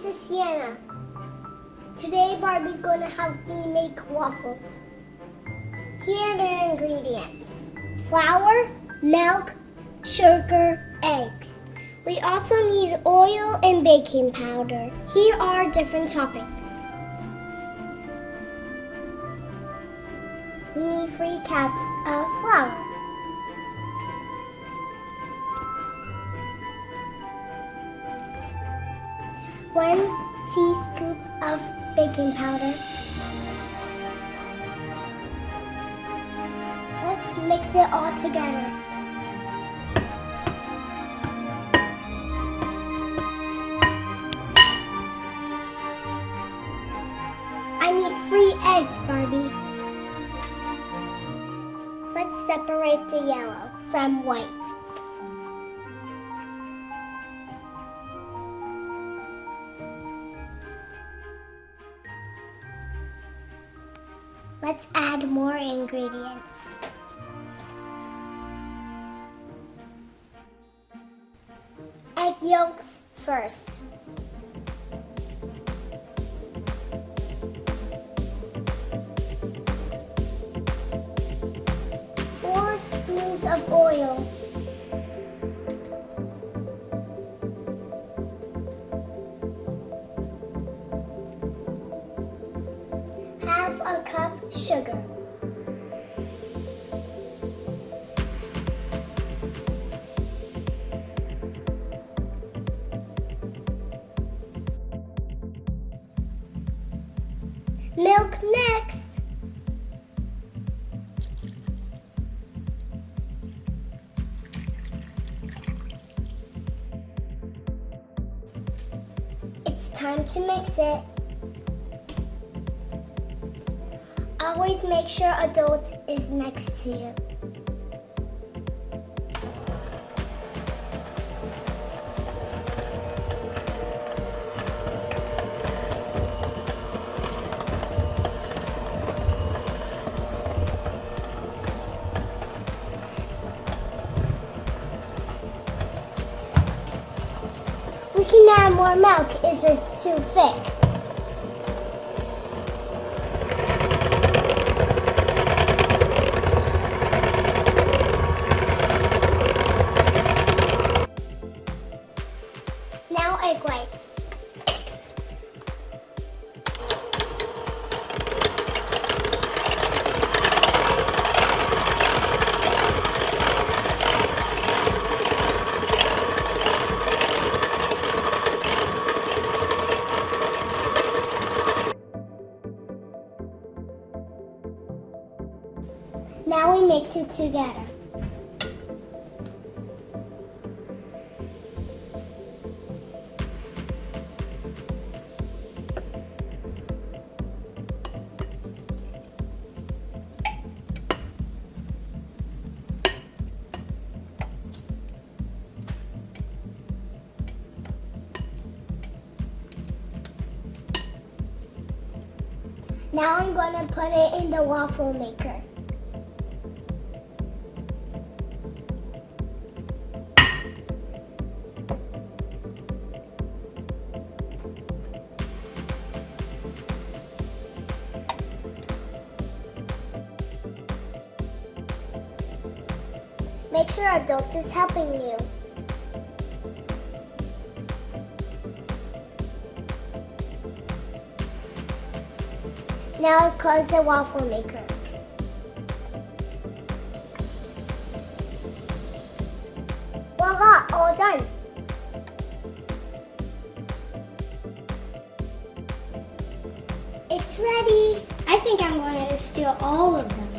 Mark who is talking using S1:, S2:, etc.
S1: this is Sienna. Today Barbie's going to help me make waffles. Here are the ingredients: flour, milk, sugar, eggs. We also need oil and baking powder. Here are different toppings. We need 3 cups of flour, 1 teaspoon of baking powder. Let's mix it all together. I need 3 eggs, Barbie. Let's separate the yellow from white. Let's add more ingredients. Egg yolks first. Four spoons of oil. Half a cup sugar. Milk next. It's time to mix it. Always make sure a dough is next to you. We can add more milk, it's just too thick. Now egg whites. Now we mix it together. Now I'm going to put it in the waffle maker. Make sure an adult is helping you. Now close the waffle maker. Voila, all done. It's ready. I think I'm going to steal all of them.